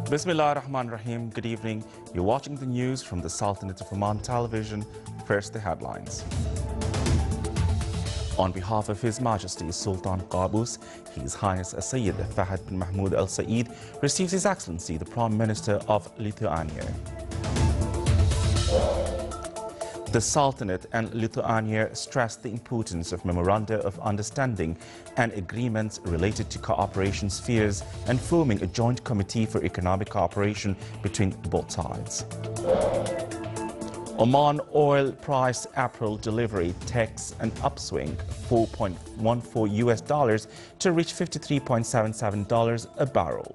Bismillah ar-Rahman ar-Rahim. Good evening. You're watching the news from the Sultanate of Oman television. First, the headlines. On behalf of His Majesty Sultan Qaboos, His Highness Sayyid Fahd bin Mahmoud Al Saeed receives His Excellency the Prime Minister of Lithuania. The Sultanate and Lithuania stressed the importance of memoranda of understanding and agreements related to cooperation spheres and forming a joint committee for economic cooperation between both sides. Oman Oil Price April delivery takes an upswing $4.14 to reach $53.77 a barrel.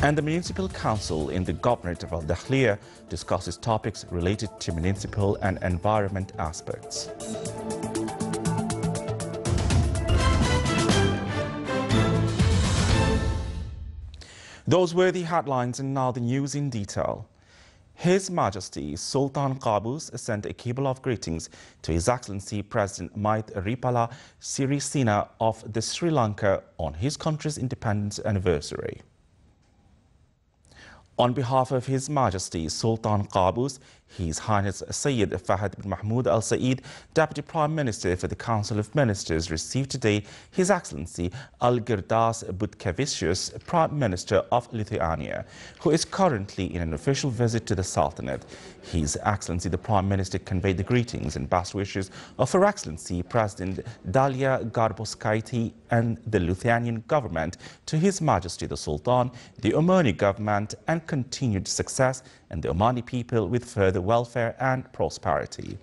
And the Municipal Council in the Governorate of Al-Dakhliya discusses topics related to municipal and environment aspects. Those were the headlines, and now the news in detail. His Majesty Sultan Qaboos sent a cable of greetings to His Excellency President Maithripala Sirisena of the Sri Lanka on his country's independence anniversary. On behalf of His Majesty Sultan Qaboos, His Highness Sayyid Fahd bin Mahmoud Al Saeed, Deputy Prime Minister for the Council of Ministers, received today His Excellency Algirdas Butkevičius, Prime Minister of Lithuania, who is currently in an official visit to the Sultanate. His Excellency the Prime Minister conveyed the greetings and best wishes of Her Excellency President Dalia Grybauskaitė and the Lithuanian government to His Majesty the Sultan, the Omani government, and continued success, and the Omani people with further welfare and prosperity.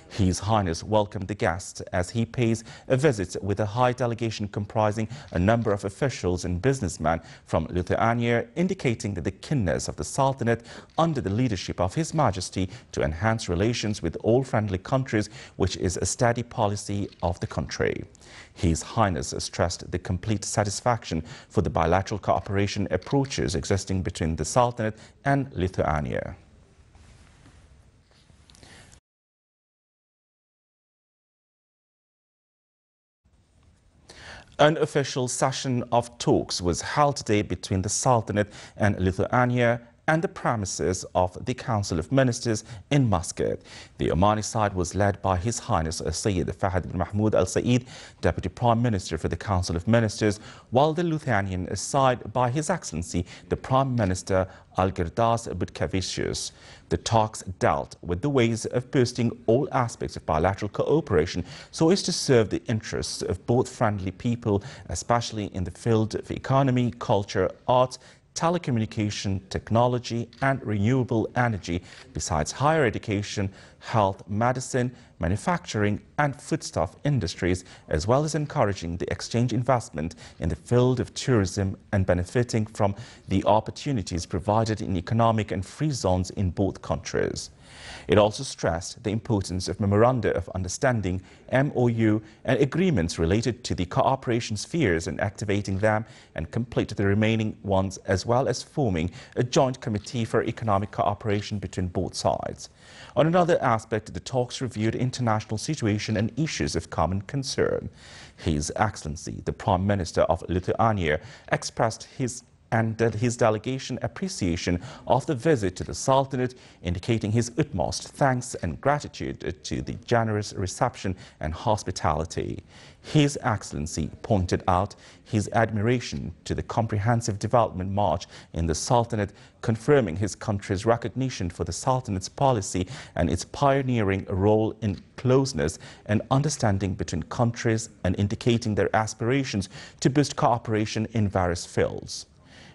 His Highness welcomed the guests as he pays a visit with a high delegation comprising a number of officials and businessmen from Lithuania, indicating that the keenness of the Sultanate under the leadership of His Majesty to enhance relations with all friendly countries, which is a steady policy of the country. His Highness stressed the complete satisfaction for the bilateral cooperation approaches existing between the Sultanate and Lithuania. An official session of talks was held today between the Sultanate and Lithuania and the premises of the Council of Ministers in Muscat. The Omani side was led by His Highness Sayyid Fahd bin Mahmoud Al Saeed, Deputy Prime Minister for the Council of Ministers, while the Lithuanian side by His Excellency the Prime Minister Algirdas Butkevičius. The talks dealt with the ways of boosting all aspects of bilateral cooperation so as to serve the interests of both friendly people, especially in the field of economy, culture, arts, telecommunication, technology and renewable energy, besides higher education, health, medicine, manufacturing and foodstuff industries, as well as encouraging the exchange investment in the field of tourism and benefiting from the opportunities provided in economic and free zones in both countries. It also stressed the importance of memoranda of understanding, MOU, and agreements related to the cooperation spheres and activating them and complete the remaining ones, as well as forming a joint committee for economic cooperation between both sides. On another aspect, the talks reviewed international situation and issues of common concern. His Excellency, the Prime Minister of Lithuania, expressed his delegation appreciation of the visit to the Sultanate, indicating his utmost thanks and gratitude to the generous reception and hospitality. His Excellency pointed out his admiration to the comprehensive development march in the Sultanate, confirming his country's recognition for the Sultanate's policy and its pioneering role in closeness and understanding between countries, and indicating their aspirations to boost cooperation in various fields.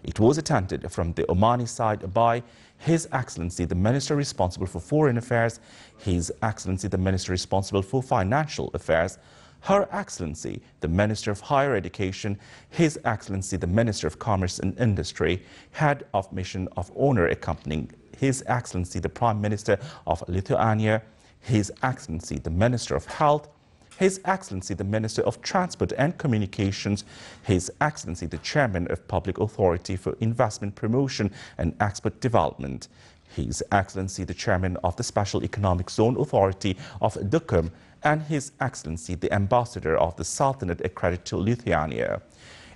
It was attended from the Omani side by His Excellency the Minister responsible for Foreign Affairs, His Excellency the Minister responsible for Financial Affairs, Her Excellency the Minister of Higher Education, His Excellency the Minister of Commerce and Industry, Head of Mission of Honor accompanying His Excellency the Prime Minister of Lithuania, His Excellency the Minister of Health, His Excellency the Minister of Transport and Communications, His Excellency the Chairman of Public Authority for Investment Promotion and Export Development, His Excellency the Chairman of the Special Economic Zone Authority of Duqm, and His Excellency the Ambassador of the Sultanate accredited to Lithuania.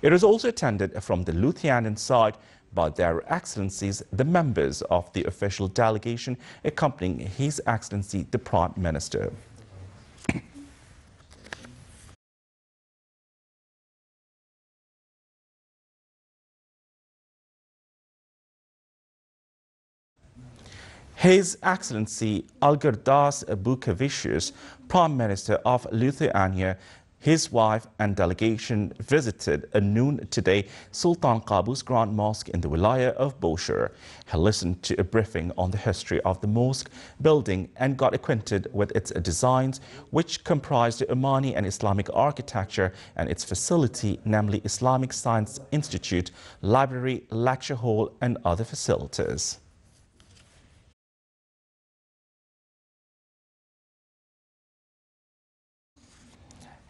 It was also attended from the Lithuanian side by their Excellencies, the members of the official delegation accompanying His Excellency the Prime Minister. His Excellency Algirdas Bukavicius, Prime Minister of Lithuania, his wife and delegation visited at noon today Sultan Qaboos Grand Mosque in the Wilaya of Boshur. He listened to a briefing on the history of the mosque building and got acquainted with its designs, which comprised the Omani and Islamic architecture and its facility, namely Islamic Science Institute, library, lecture hall and other facilities.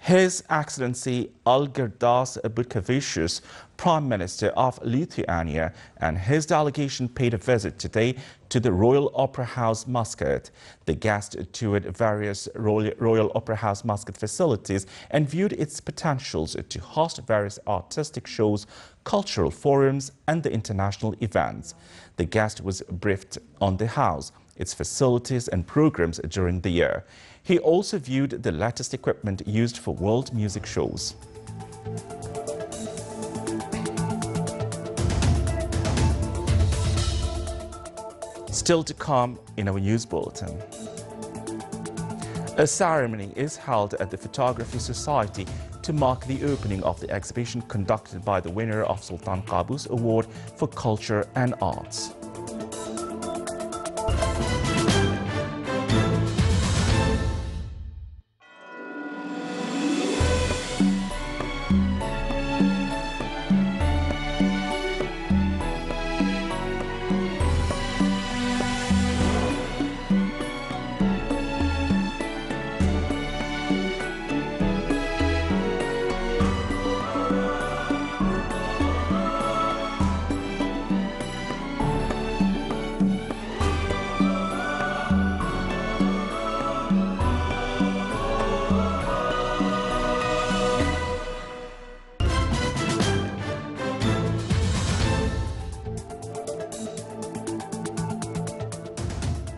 His Excellency Algirdas Bukavicius, Prime Minister of Lithuania, and his delegation paid a visit today to the Royal Opera House Muscat. The guest toured various Royal Opera House Muscat facilities and viewed its potentials to host various artistic shows, cultural forums, and the international events. The guest was briefed on the house, its facilities and programs during the year. He also viewed the latest equipment used for world music shows. Still to come in our news bulletin. A ceremony is held at the Photography Society to mark the opening of the exhibition conducted by the winner of Sultan Qaboos Award for Culture and Arts.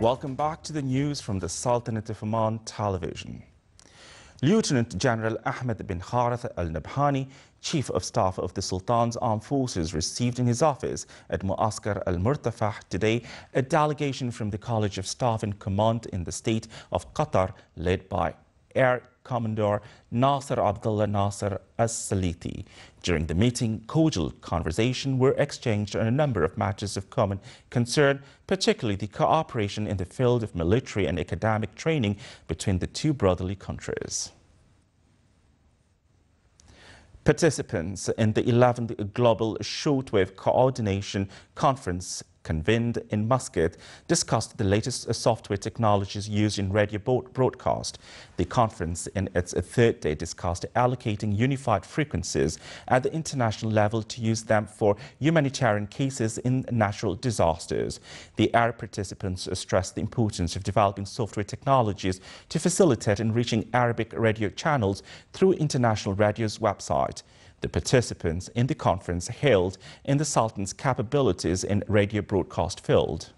Welcome back to the news from the Sultanate of Oman television. Lieutenant General Ahmed bin Kharith al-Nabhani, Chief of Staff of the Sultan's Armed Forces, received in his office at Muaskar al-Murtafah today a delegation from the College of Staff and Command in the state of Qatar, led by Air Commodore Nasser Abdullah Nasser as-Saliti. During the meeting, cordial conversations were exchanged on a number of matters of common concern, particularly the cooperation in the field of military and academic training between the two brotherly countries. Participants in the 11th Global Shortwave Coordination Conference convened in Muscat discussed the latest software technologies used in radio broadcast. The conference in its third day discussed allocating unified frequencies at the international level to use them for humanitarian cases in natural disasters. The Arab participants stressed the importance of developing software technologies to facilitate enriching Arabic radio channels through International Radio's website. The participants in the conference hailed in the Sultan's capabilities in radio broadcast field.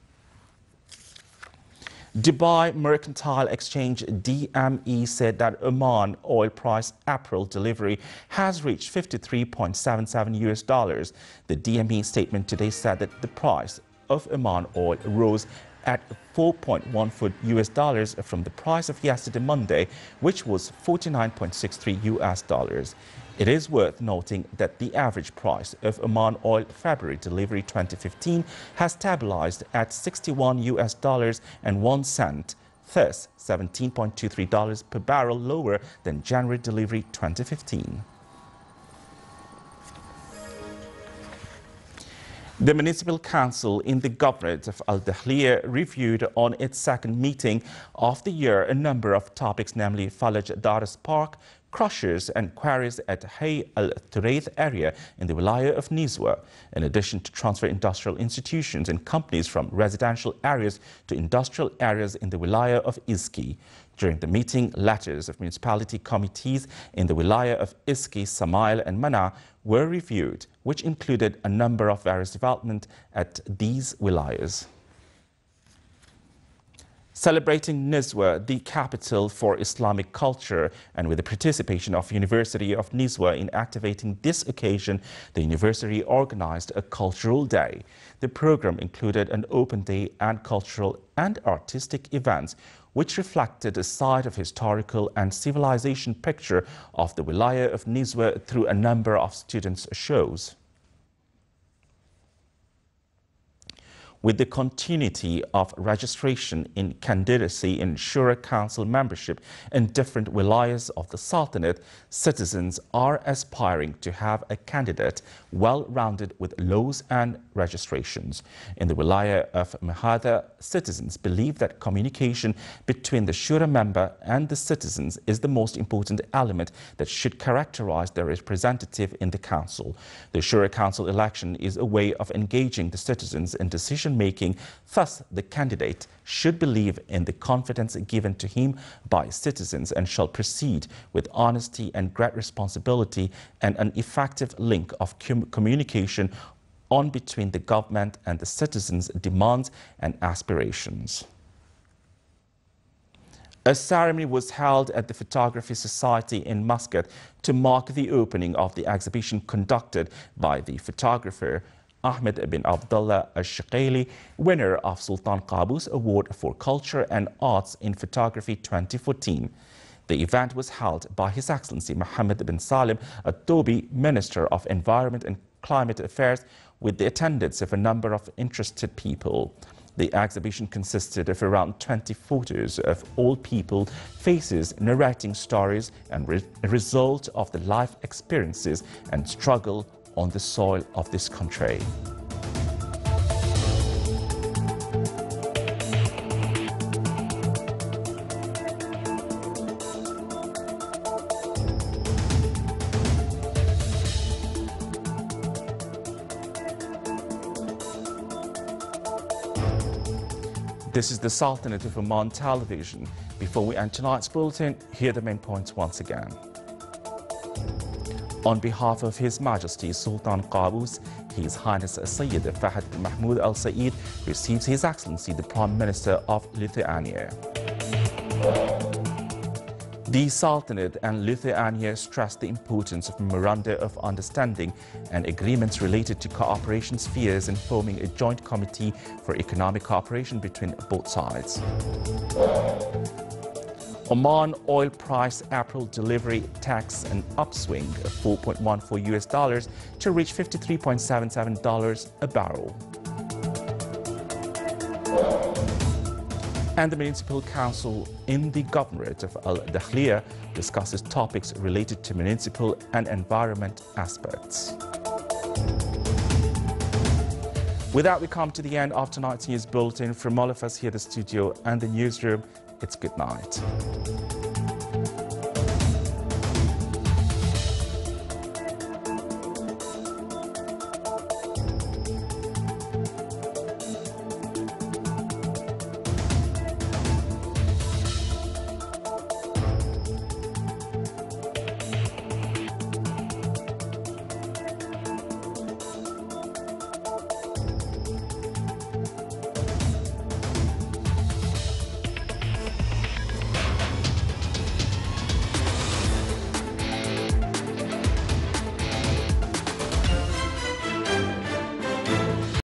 Dubai Mercantile Exchange DME said that Oman Oil Price April delivery has reached $53.77. The DME statement today said that the price of Oman oil rose at $4.14 from the price of yesterday Monday, which was $49.63. It is worth noting that the average price of Oman oil February delivery 2015 has stabilized at $61.01, thus $17.23 per barrel lower than January delivery 2015. The Municipal Council in the Governorate of Al Dakhliya reviewed on its second meeting of the year a number of topics, namely Falaj Daras Park, crushers and quarries at Hay Al Thuraith area in the Wilaya of Nizwa, in addition to transfer industrial institutions and companies from residential areas to industrial areas in the Wilaya of Iski. During the meeting, letters of municipality committees in the Wilaya of Iski, Samail and Mana were reviewed, which included a number of various developments at these wilayas. Celebrating Nizwa, the capital for Islamic culture, and with the participation of University of Nizwa in activating this occasion, the university organized a cultural day. The program included an open day and cultural and artistic events, which reflected a side of historical and civilization picture of the Wilaya of Nizwa through a number of students' shows. With the continuity of registration in candidacy in Shura Council membership in different wilayas of the Sultanate, citizens are aspiring to have a candidate well-rounded with laws and registrations. In the wilaya of Mosque, citizens believe that communication between the Shura member and the citizens is the most important element that should characterize their representative in the council. The Shura Council election is a way of engaging the citizens in decision-making. Thus, the candidate should believe in the confidence given to him by citizens and shall proceed with honesty and great responsibility and an effective link of communication on between the government and the citizens' demands and aspirations. A ceremony was held at the Photography Society in Muscat to mark the opening of the exhibition conducted by the photographer Ahmed bin Abdullah al-Shaqaili, winner of Sultan Qaboos Award for Culture and Arts in Photography 2014. The event was held by His Excellency Mohammed bin Salim Al-Tobi, Minister of Environment and Climate Affairs, with the attendance of a number of interested people. The exhibition consisted of around 20 photos of old people, faces narrating stories and a result of the life experiences and struggle on the soil of this country. This is the Sultanate of Oman television. Before we end tonight's bulletin, here are the main points once again. On behalf of His Majesty Sultan Qaboos, His Highness Sayyid Fahd bin Mahmoud Al Said receives His Excellency the Prime Minister of Lithuania. The Sultanate and Lithuania stressed the importance of memoranda of understanding and agreements related to cooperation spheres in forming a joint committee for economic cooperation between both sides. Oman Oil Price April delivery tax an upswing of $4.14 to reach $53.77 a barrel. And the Municipal Council in the Governorate of Al Dakhliya discusses topics related to municipal and environment aspects. With that, we come to the end of tonight's news bulletin. From all of us here at the studio and the newsroom, it's good night.